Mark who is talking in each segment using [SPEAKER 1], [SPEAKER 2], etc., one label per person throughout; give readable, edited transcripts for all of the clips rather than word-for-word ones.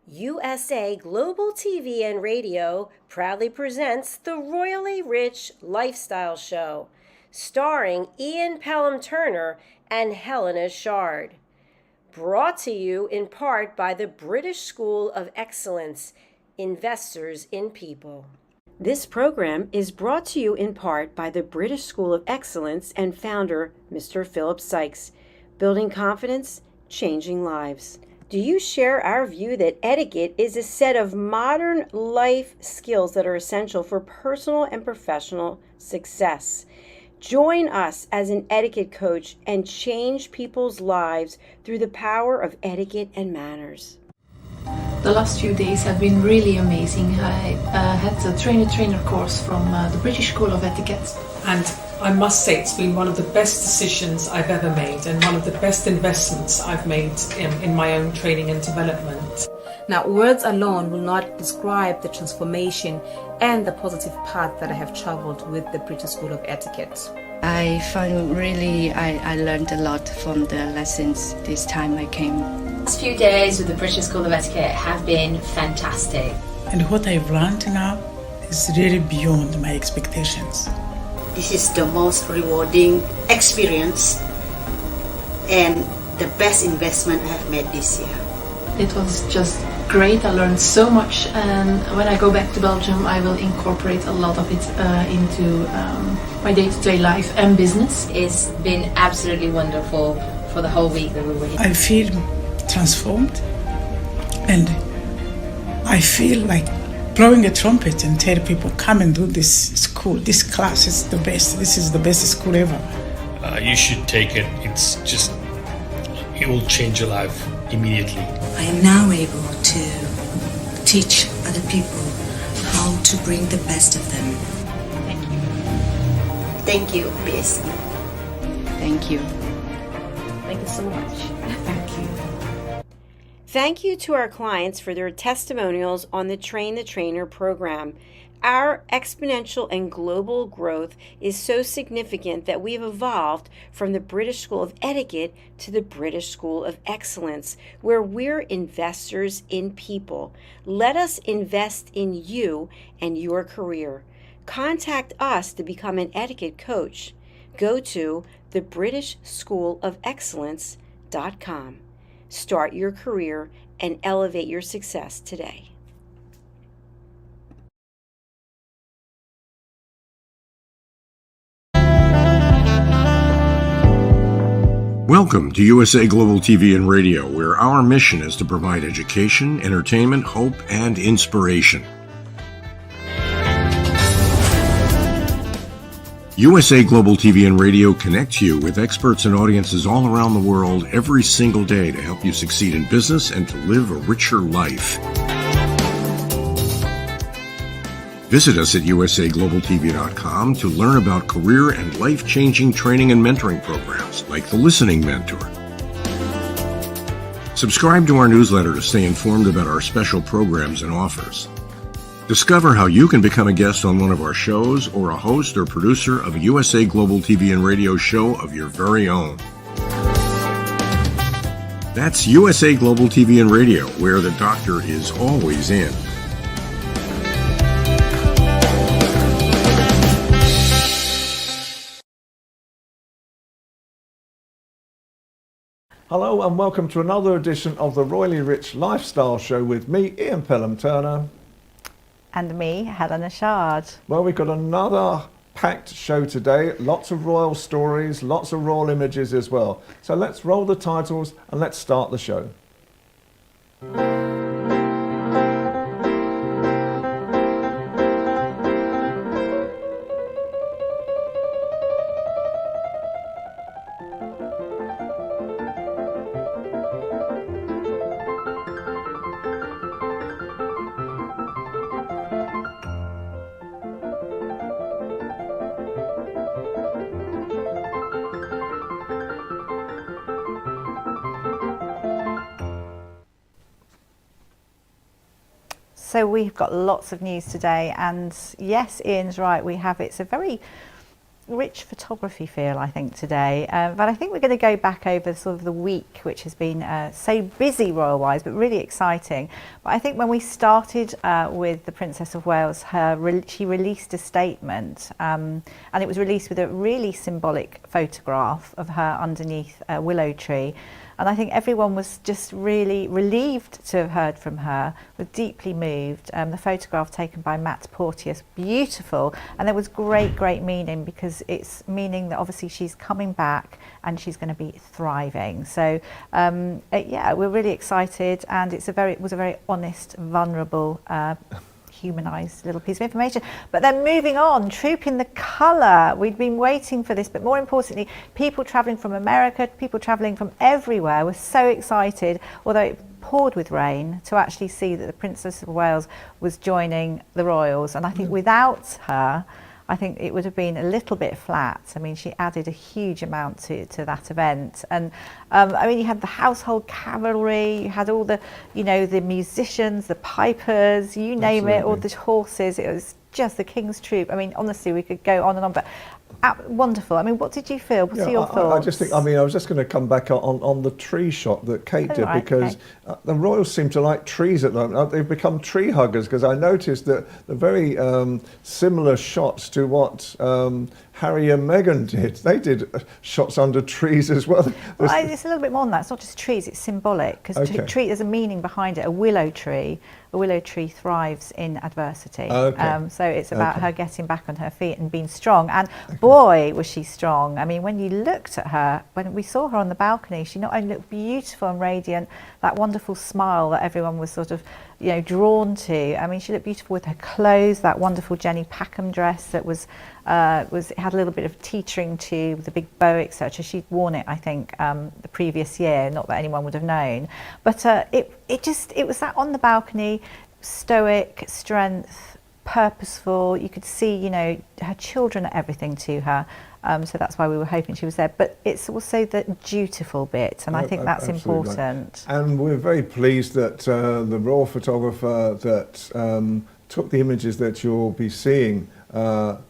[SPEAKER 1] USA Global TV and Radio proudly presents the Royally Rich Lifestyle Show, starring Ian Pelham Turner and Helena CHARD. Brought to you in part by the British School of Excellence, Investors in People. This program is brought to you in part by the British School of Excellence and founder, Mr. Philip Sykes, building confidence, changing lives. Do you share our view that etiquette is a set of modern life skills that are essential for personal and professional success? Join us as an etiquette coach and change people's lives through the power of etiquette and manners.
[SPEAKER 2] The last few days have been really amazing. I had a trainer course from the British School of Etiquette.
[SPEAKER 3] And I must say it's been one of the best decisions I've ever made and one of the best investments I've made in my own training and development.
[SPEAKER 4] Now, words alone will not describe the transformation and the positive path that I have traveled with the British School of Etiquette.
[SPEAKER 5] I found I learned a lot from the lessons this time I came.
[SPEAKER 6] The last few days with the British School of Etiquette have been fantastic.
[SPEAKER 7] And what I've learned now is really beyond my expectations.
[SPEAKER 8] This is the most rewarding experience and the best investment I have made this year.
[SPEAKER 2] It was just great. I learned so much, and when I go back to Belgium I will incorporate a lot of it into my day-to-day life and business.
[SPEAKER 6] It's been absolutely wonderful for the whole week that we were here.
[SPEAKER 7] I feel transformed, and I feel like blowing a trumpet and tell people, come and do this school. This class is the best. This is the best school ever.
[SPEAKER 9] You should take it. It will change your life immediately.
[SPEAKER 10] I am now able to teach other people how to bring the best of them.
[SPEAKER 8] Thank you. Thank you, BSc.
[SPEAKER 5] Thank you.
[SPEAKER 4] Thank you so much.
[SPEAKER 7] Thank you.
[SPEAKER 1] Thank you to our clients for their testimonials on the Train the Trainer program. Our exponential and global growth is so significant that we've evolved from the British School of Etiquette to the British School of Excellence, where we're investors in people. Let us invest in you and your career. Contact us to become an etiquette coach. Go to thebritishschoolofexcellence.com. Start your career and elevate your success today.
[SPEAKER 11] Welcome to USA Global TV and Radio, where our mission is to provide education, entertainment, hope, and inspiration. USA Global TV and Radio connects you with experts and audiences all around the world every single day to help you succeed in business and to live a richer life. Visit us at usaglobaltv.com to learn about career and life-changing training and mentoring programs like the Listening Mentor. Subscribe to our newsletter to stay informed about our special programs and offers. Discover how you can become a guest on one of our shows or a host or producer of a USA Global TV and Radio show of your very own. That's USA Global TV and Radio, where the doctor is always in.
[SPEAKER 12] Hello and welcome to another edition of the Royally Rich Lifestyle Show with me, Ian Pelham Turner.
[SPEAKER 13] And me, Helena CHARD.
[SPEAKER 12] Well, we've got another packed show today. Lots of royal stories, lots of royal images as well. So let's roll the titles and let's start the show.
[SPEAKER 13] So we've got lots of news today, and yes, Ian's right, it's a very rich photography feel, I think, today. But I think we're going to go back over sort of the week, which has been so busy royal-wise, but really exciting. But I think when we started with the Princess of Wales, she released a statement, and it was released with a really symbolic photograph of her underneath a willow tree. And I think everyone was just really relieved to have heard from her, was deeply moved. The photograph taken by Matt Porteous, beautiful. And there was great meaning, because it's meaning that obviously she's coming back and she's going to be thriving. So yeah, we're really excited, and it was a very honest, vulnerable, humanised little piece of information. But then moving on, Trooping the Colour. We'd been waiting for this, but more importantly, people travelling from America, people travelling from everywhere were so excited, although it poured with rain, to actually see that the Princess of Wales was joining the royals. And I think without her, I think it would have been a little bit flat. I mean, she added a huge amount to that event. And I mean, you had the household cavalry, you had all the, you know, the musicians, the pipers, you name it, all the horses. It was just the King's Troop. I mean, honestly, we could go on and on, but wonderful. I mean, what did you feel? What are your thoughts?
[SPEAKER 12] I just think, I mean, I was just going to come back on the tree shot that Kate did, because the royals seem to like trees at the moment. They've become tree huggers, because I noticed that the very similar shots to what Harry and Meghan did. They did shots under trees as well.
[SPEAKER 13] Well, it's a little bit more than that. It's not just trees, it's symbolic, because tree, there's a meaning behind it. A willow tree thrives in adversity. So it's about her getting back on her feet and being strong. And boy, was she strong. I mean, when you looked at her, when we saw her on the balcony, she not only looked beautiful and radiant, that wonderful smile that everyone was sort of, you know, drawn to. I mean, she looked beautiful with her clothes, that wonderful Jenny Packham dress that it had a little bit of teetering to the big bow, etc. She'd worn it, I think, the previous year, not that anyone would have known. But it was that on the balcony, stoic, strength, purposeful. You could see, you know, her children are everything to her. So that's why we were hoping she was there. But it's also the dutiful bit, and I think that's important.
[SPEAKER 12] And we're very pleased that the royal photographer that took the images that you'll be seeing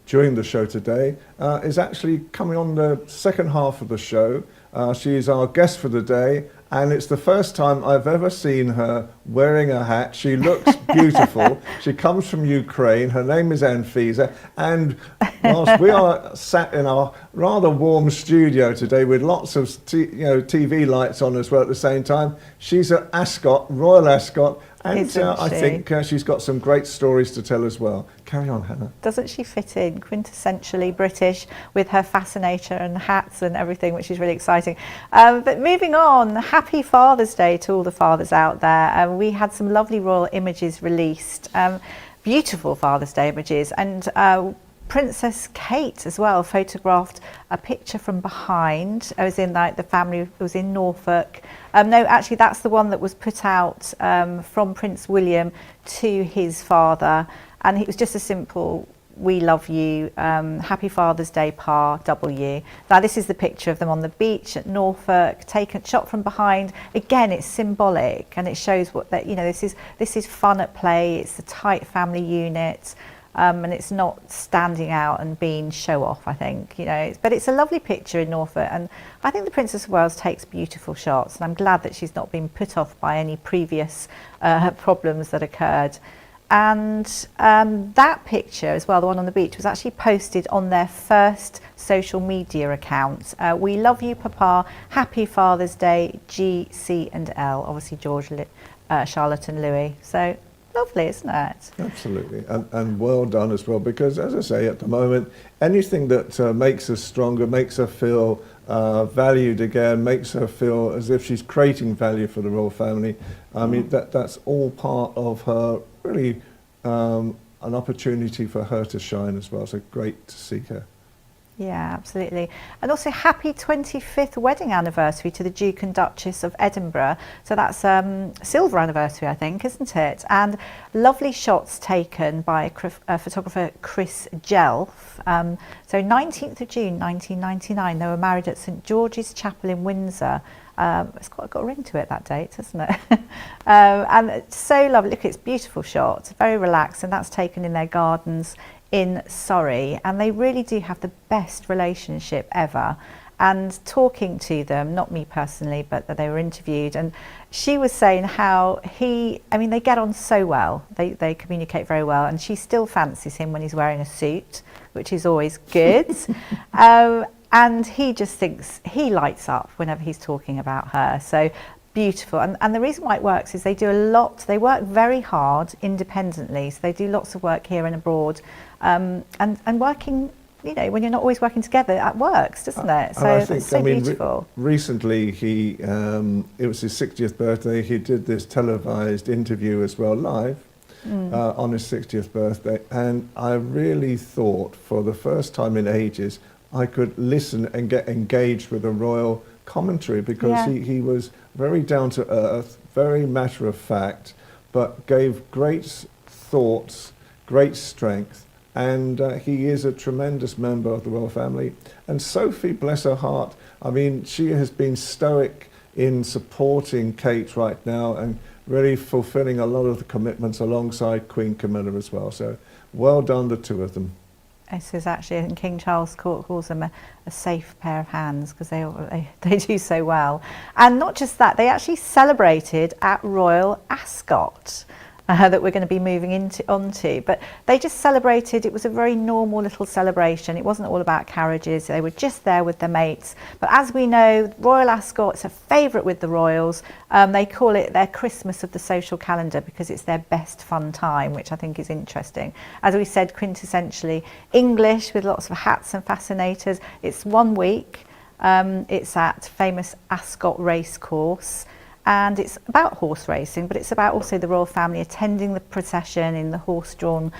[SPEAKER 12] during the show today is actually coming on the second half of the show. She's our guest for the day, and it's the first time I've ever seen her wearing a hat. She looks beautiful. She comes from Ukraine. Her name is Anfisa, and whilst we are sat in our rather warm studio today with lots of TV lights on as well at the same time, she's an ascot, royal ascot. And I think she's got some great stories to tell as well. Carry on, Hannah.
[SPEAKER 13] Doesn't she fit in quintessentially British with her fascinator and hats and everything, which is really exciting. But moving on, happy Father's Day to all the fathers out there. We had some lovely royal images released, beautiful Father's Day images, and Princess Kate as well photographed a picture from behind. It was in like the family, it was in Norfolk. No, actually that's the one that was put out from Prince William to his father, and it was just a simple, "We love you, happy Father's Day, Pa, W." Now this is the picture of them on the beach at Norfolk, shot from behind. Again, it's symbolic, and it shows what that, you know, this is fun at play. It's a tight family unit. And it's not standing out and being show off, I think, you know. But it's a lovely picture in Norfolk, and I think the Princess of Wales takes beautiful shots, and I'm glad that she's not been put off by any previous problems that occurred. And that picture as well, the one on the beach, was actually posted on their first social media account. "We love you, Papa, happy Father's Day, G, C and L." Obviously George, Charlotte and Louis. So lovely, isn't it?
[SPEAKER 12] Absolutely, and well done as well, because as I say, at the moment, anything that makes us stronger, makes her feel valued again, makes her feel as if she's creating value for the royal family. I mean, that's all part of her, really an opportunity for her to shine as well. So great to see her.
[SPEAKER 13] Yeah, absolutely. And also happy 25th wedding anniversary to the Duke and Duchess of Edinburgh. So that's silver anniversary, I think, isn't it? And lovely shots taken by photographer Chris Jelf. So 19th of June 1999, they were married at St George's Chapel in Windsor. It's got a ring to it, that date, hasn't it? And it's so lovely. Look, it's a beautiful shot, very relaxed, and that's taken in their gardens in Surrey, and they really do have the best relationship ever. And talking to them, not me personally, but that they were interviewed, and she was saying how they get on so well, they communicate very well, and she still fancies him when he's wearing a suit, which is always good. And he just thinks, he lights up whenever he's talking about her. So beautiful. And the reason why it works is they work very hard independently, so they do lots of work here and abroad, and working, when you're not always working together, that works, doesn't it? So it's so beautiful.
[SPEAKER 12] Recently, it was his 60th birthday. He did this televised interview as well, live, on his 60th birthday. And I really thought, for the first time in ages, I could listen and get engaged with the royal commentary, because he was very down to earth, very matter of fact, but gave great thoughts, great strength. And he is a tremendous member of the royal family. And Sophie, bless her heart, she has been stoic in supporting Kate right now and really fulfilling a lot of the commitments alongside Queen Camilla as well. So well done, the two of them.
[SPEAKER 13] This is actually, and King Charles calls them a safe pair of hands, because they do so well. And not just that, they actually celebrated at Royal Ascot. That we're going to be moving onto, but they just celebrated. It was a very normal little celebration. It wasn't all about carriages. They were just there with their mates. But as we know, Royal Ascot's a favourite with the royals. They call it their Christmas of the social calendar, because it's their best fun time, which I think is interesting. As we said, quintessentially English, with lots of hats and fascinators. It's 1 week. It's at famous Ascot Racecourse. And it's about horse racing, but it's about also the royal family attending the procession in the horse-drawn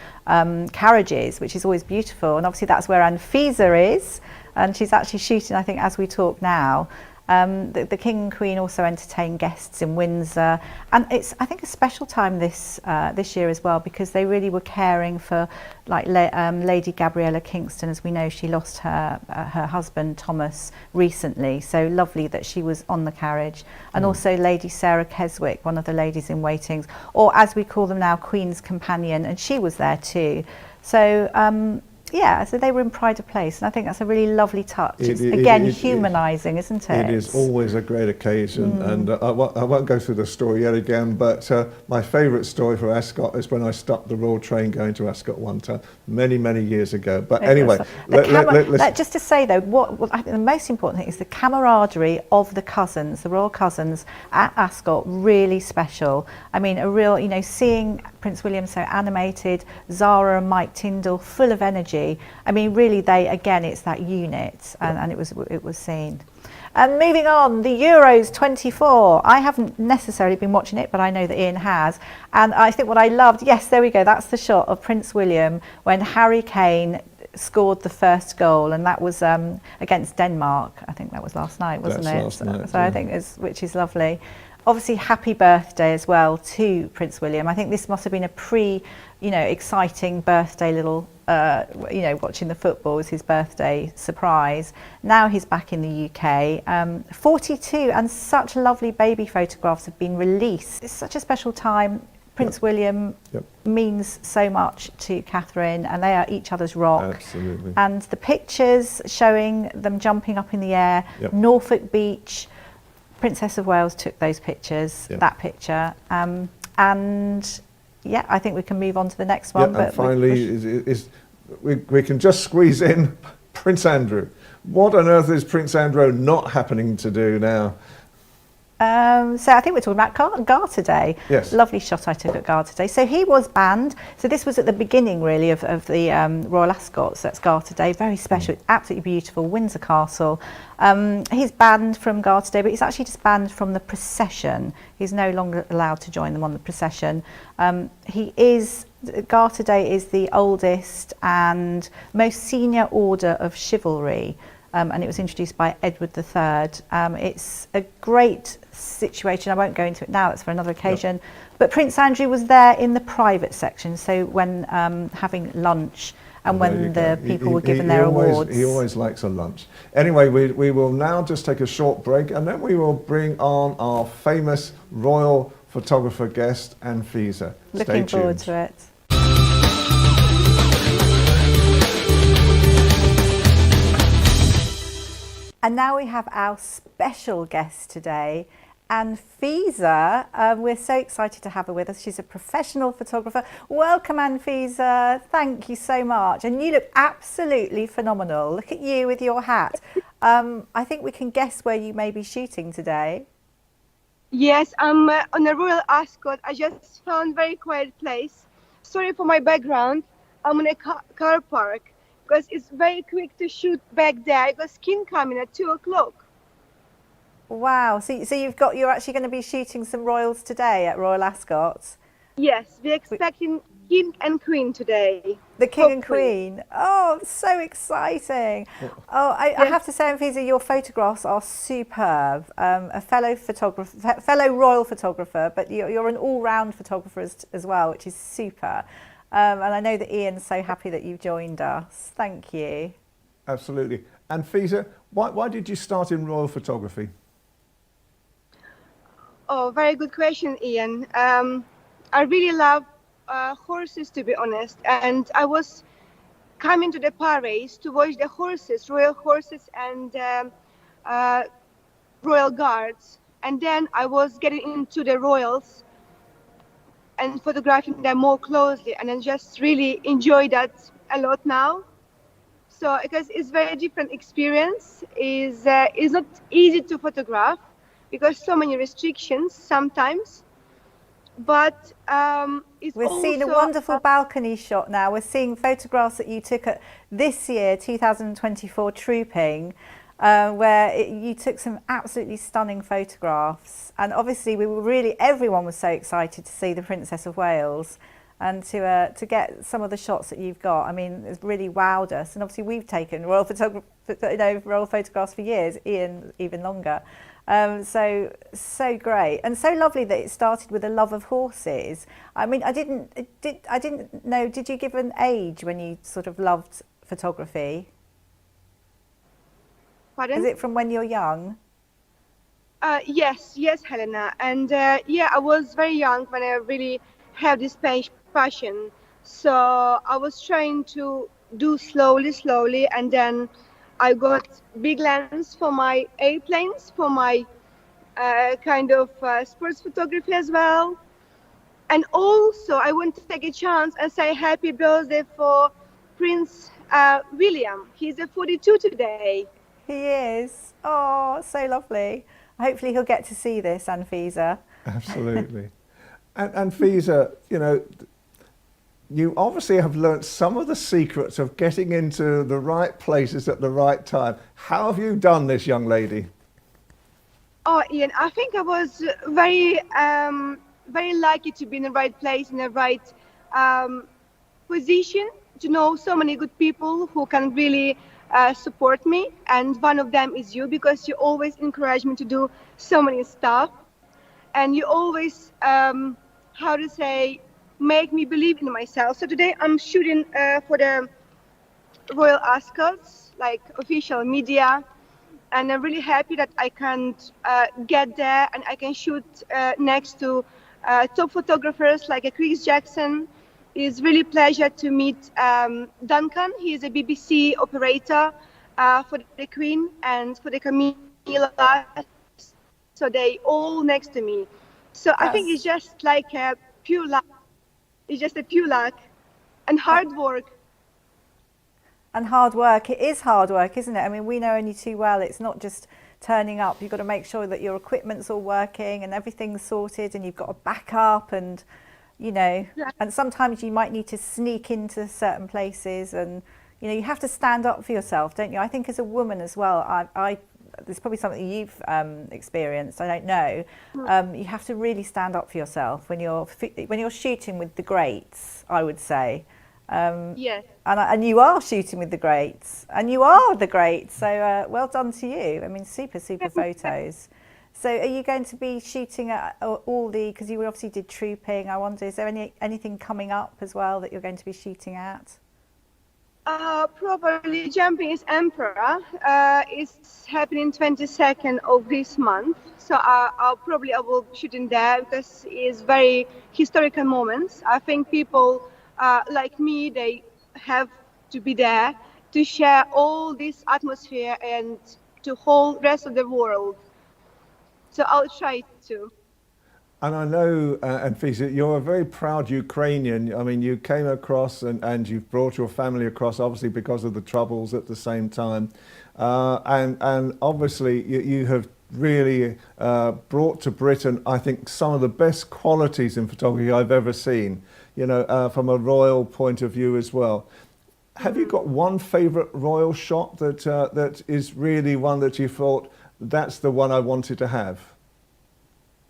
[SPEAKER 13] carriages, which is always beautiful. And obviously that's where Anfisa is, and she's actually shooting, I think, as we talk now. The King and Queen also entertain guests in Windsor, and it's, I think, a special time this year as well, because they really were caring for Lady Gabriella Kingston. As we know, she lost her husband Thomas recently, so lovely that she was on the carriage. And also Lady Sarah Keswick, one of the ladies in waitings, or as we call them now, Queen's Companion, and she was there too. So so they were in Pride of Place, and I think that's a really lovely touch. It's again humanising, isn't it?
[SPEAKER 12] It is always a great occasion, and I won't go through the story yet again, but my favourite story for Ascot is when I stopped the Royal train going to Ascot one time, many, many years ago. But anyway,
[SPEAKER 13] just to say though, what I think the most important thing is the camaraderie of the cousins, the royal cousins at Ascot, really special. I mean, a real, seeing Prince William so animated, Zara and Mike Tyndall full of energy. I mean, really, it's that unit, and it was seen. And moving on, the Euros 24. I haven't necessarily been watching it, but I know that Ian has. And I think what I loved, yes, there we go, that's the shot of Prince William when Harry Kane scored the first goal, and that was against Denmark. I think that was last night, wasn't it?
[SPEAKER 12] Last night,
[SPEAKER 13] so I think which is lovely. Obviously, happy birthday as well to Prince William. I think this must have been a exciting birthday little, watching the football was his birthday surprise. Now he's back in the UK. 42, and such lovely baby photographs have been released. It's such a special time. Prince William means so much to Catherine, and they are each other's rock.
[SPEAKER 12] Absolutely.
[SPEAKER 13] And the pictures showing them jumping up in the air, Norfolk Beach, Princess of Wales took those pictures, that picture, and I think we can move on to the next one.
[SPEAKER 12] But finally, we can just squeeze in Prince Andrew. What on earth is Prince Andrew not happening to do now?
[SPEAKER 13] So I think we're talking about Garter Day.
[SPEAKER 12] Yes.
[SPEAKER 13] Lovely shot I took at Garter Day. So he was banned. So this was at the beginning, really, of the Royal Ascot. So that's Garter Day. Very special, absolutely beautiful. Windsor Castle. He's banned from Garter Day, but he's actually just banned from the procession. He's no longer allowed to join them on the procession. Garter Day is the oldest and most senior order of chivalry. And it was introduced by Edward III. It's a great situation. I won't go into it now, that's for another occasion. But Prince Andrew was there in the private section, so when having lunch and when the people were given their awards.
[SPEAKER 12] He always likes a lunch. Anyway, we will now just take a short break, and then we will bring on our famous royal photographer guest, Anfisa.
[SPEAKER 13] Looking forward to it. And now we have our special guest today, Anfisa. We're so excited to have her with us. She's a professional photographer. Welcome, Anfisa. Thank you so much. And you look absolutely phenomenal. Look at you with your hat. I think we can guess where you may be shooting today.
[SPEAKER 14] Yes, I'm on a Royal Ascot. I just found a very quiet place. Sorry for my background. I'm in a car park because it's very quick to shoot back there because skin coming at 2 o'clock.
[SPEAKER 13] Wow, so you're actually going to be shooting some royals today at Royal Ascot?
[SPEAKER 14] Yes, we're expecting King and Queen today.
[SPEAKER 13] The King and Queen. Oh, so exciting. Oh, I have to say, Anfisa, your photographs are superb. A fellow royal photographer, but you're an all-round photographer as well, which is super. And I know that Ian's so happy that you've joined us. Thank you.
[SPEAKER 12] Absolutely. Anfisa, why did you start in royal photography?
[SPEAKER 14] Oh, very good question, Ian. I really love horses, to be honest, and I was coming to the parades to watch the horses, royal horses and royal guards, and then I was getting into the royals and photographing them more closely, and I just really enjoy that a lot now. So because it's very different experience, is not easy to photograph because so many restrictions sometimes. But
[SPEAKER 13] we're seeing a wonderful balcony shot now. We're seeing photographs that you took at this year 2024 Trooping, where you took some absolutely stunning photographs, and obviously everyone was so excited to see the Princess of Wales and to get some of the shots that you've got. I mean, it's really wowed us, and obviously we've taken royal photographs for years, Ian even longer. So great, and so lovely that it started with a love of horses. I mean, I didn't know. Did you give an age when you sort of loved photography?
[SPEAKER 14] Pardon?
[SPEAKER 13] Is it from when you're young?
[SPEAKER 14] Yes, Helena, and yeah, I was very young when I really had this passion. So I was trying to do slowly, and then I got big lens for my airplanes, for my kind of sports photography as well. And also I want to take a chance and say happy birthday for Prince William. He's 42 today.
[SPEAKER 13] He is. Oh, so lovely. Hopefully he'll get to see this, Anfisa.
[SPEAKER 12] Absolutely. And Anfisa, you obviously have learnt some of the secrets of getting into the right places at the right time. How have you done this, young lady?
[SPEAKER 14] Oh, Ian, I think I was very lucky to be in the right place, in the right position, to know so many good people who can really support me. And one of them is you, because you always encourage me to do so many stuff. And you always, make me believe in myself. So today I'm shooting for the Royal Ascots, like official media, and I'm really happy that I can get there and I can shoot next to top photographers like Chris Jackson. It's really a pleasure to meet Duncan. He is a BBC operator for the Queen and for the Camilla. So they all next to me. So I think it's just like a pure luck. It's just a pure luck and hard work.
[SPEAKER 13] And hard work. It is hard work, isn't it? I mean, we know only too well it's not just turning up. You've got to make sure that your equipment's all working and everything's sorted, and you've got a backup, and and sometimes you might need to sneak into certain places, and you have to stand up for yourself, don't you? I think as a woman as well, there's probably something you've experienced, I don't know. You have to really stand up for yourself when you're shooting with the greats, I would say.
[SPEAKER 14] Yes.
[SPEAKER 13] And you are shooting with the greats, and you are the greats. So well done to you. I mean, super photos. So are you going to be shooting at all because you obviously did Trooping? I wonder, is there anything coming up as well that you're going to be shooting at?
[SPEAKER 14] Probably Jumping is Emperor. It's happening 22nd of this month. So I will shoot in there because it's very historical moments. I think people like me, they have to be there to share all this atmosphere and to whole rest of the world. So I'll try to.
[SPEAKER 12] And I know, Anfisa, you're a very proud Ukrainian. I mean, you came across and you've brought your family across, obviously because of the troubles at the same time. And obviously you have really brought to Britain, I think, some of the best qualities in photography I've ever seen, you know, from a royal point of view as well. Have you got one favourite royal shot that, that is really one that you thought, that's the one I wanted to have?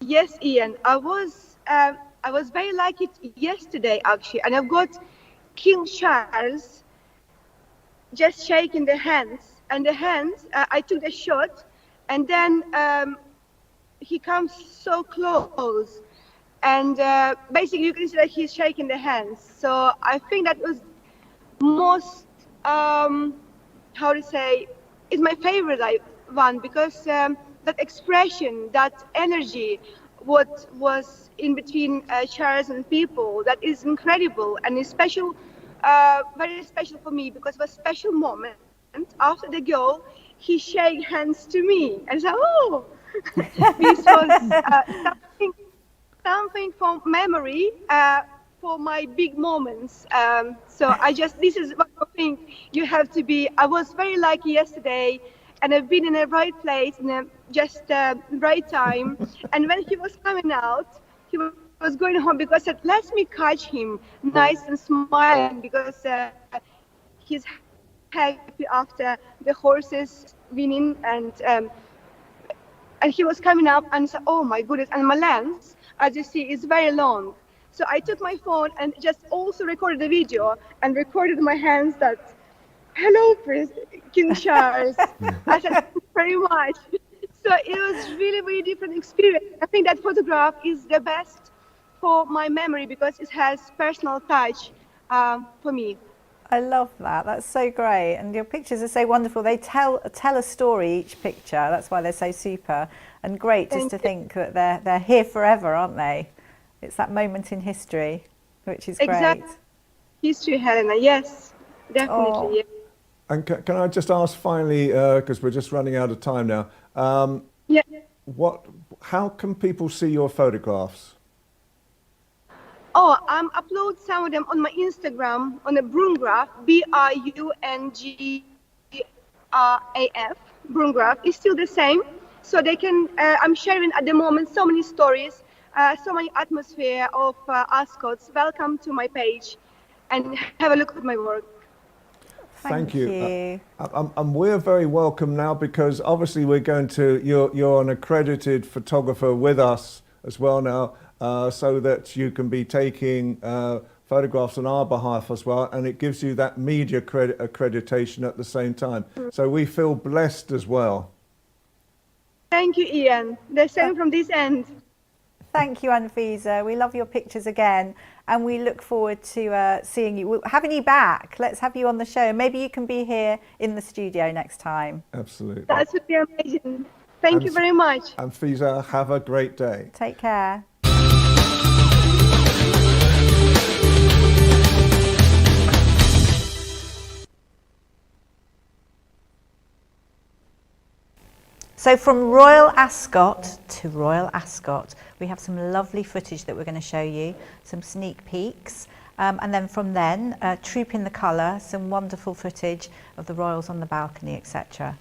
[SPEAKER 14] Yes, Ian, I was very lucky yesterday actually, and I've got King Charles just shaking the hands, and the hands, I took the shot, and then he comes so close, and basically you can see that he's shaking the hands. So I think that was most, how to say, is my favorite one, because that expression, that energy, what was in between Charles and people, that is incredible, and is special, very special for me, because it was a special moment. After the goal, he shook hands to me, and so, oh, this was something from memory, for my big moments. So this is one thing you have to be. I was very lucky yesterday, and I've been in the right place in the right time. And when he was coming out, he was going home, because I said, let me catch him nice and smiling, because he's happy after the horses winning, and he was coming up and said, oh my goodness, and my lens, as you see, is very long. So I took my phone and just also recorded the video and recorded my hands that, hello, Prince King Charles. I said, thank you very much. So it was really, really different experience. I think that photograph is the best for my memory, because it has personal touch for me.
[SPEAKER 13] I love that. That's so great. And your pictures are so wonderful. They tell a story, each picture. That's why they're so super. And great just to think that they're here forever, aren't they? It's that moment in history, which is great.
[SPEAKER 14] Exactly. History, Helena. Yes, definitely.
[SPEAKER 13] Oh.
[SPEAKER 14] Yes.
[SPEAKER 12] And can I just ask finally, because we're just running out of time now,
[SPEAKER 14] yeah.
[SPEAKER 12] How can people see your photographs?
[SPEAKER 14] Oh, upload some of them on my Instagram, on the Brungraf, BRUNGRAF. Brungraf is still the same. So they can, I'm sharing at the moment so many stories, so many atmosphere of Ascots. Welcome to my page and have a look at my work.
[SPEAKER 12] Thank you. And we're very welcome now, because obviously we're going to, you're an accredited photographer with us as well now, so that you can be taking photographs on our behalf as well, and it gives you that media accreditation at the same time. So we feel blessed as well.
[SPEAKER 14] Thank you, Ian. The same from this end.
[SPEAKER 13] Thank you, Anfisa. We love your pictures again, and we look forward to seeing you, having you back. Let's have you on the show. Maybe you can be here in the studio next time.
[SPEAKER 12] Absolutely.
[SPEAKER 14] That would be amazing. Thank you very much.
[SPEAKER 12] Anfisa, have a great day.
[SPEAKER 13] Take care. So from Royal Ascot to Royal Ascot, we have some lovely footage that we're going to show you, some sneak peeks, and then from then, Troop in the Colour, some wonderful footage of the royals on the balcony, etc.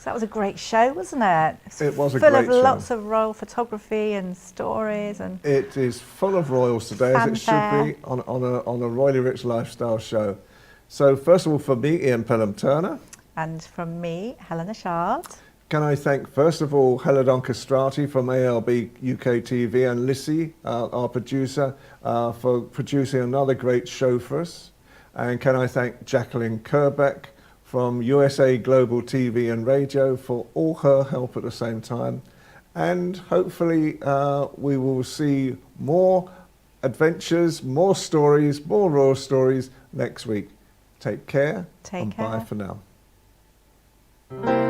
[SPEAKER 13] So that was a great show, wasn't it?
[SPEAKER 12] It was a
[SPEAKER 13] full
[SPEAKER 12] great
[SPEAKER 13] of
[SPEAKER 12] show.
[SPEAKER 13] lots of royal photography and stories and
[SPEAKER 12] It is full of royals today, as it should
[SPEAKER 13] fanfare.
[SPEAKER 12] be on a Royally Rich Lifestyle show. So first of all, for me, Ian Pelham-Turner,
[SPEAKER 13] And from me, Helena Chard.
[SPEAKER 12] can I thank first of all Helena Castrati from ALB UK TV and Lissy, our producer, for producing another great show for us. And can I thank Jacqueline Kerbeck from USA Global TV and Radio for all her help at the same time. And hopefully we will see more adventures, more stories, more royal stories next week. Take care.
[SPEAKER 13] Take
[SPEAKER 12] and
[SPEAKER 13] care.
[SPEAKER 12] Bye for now.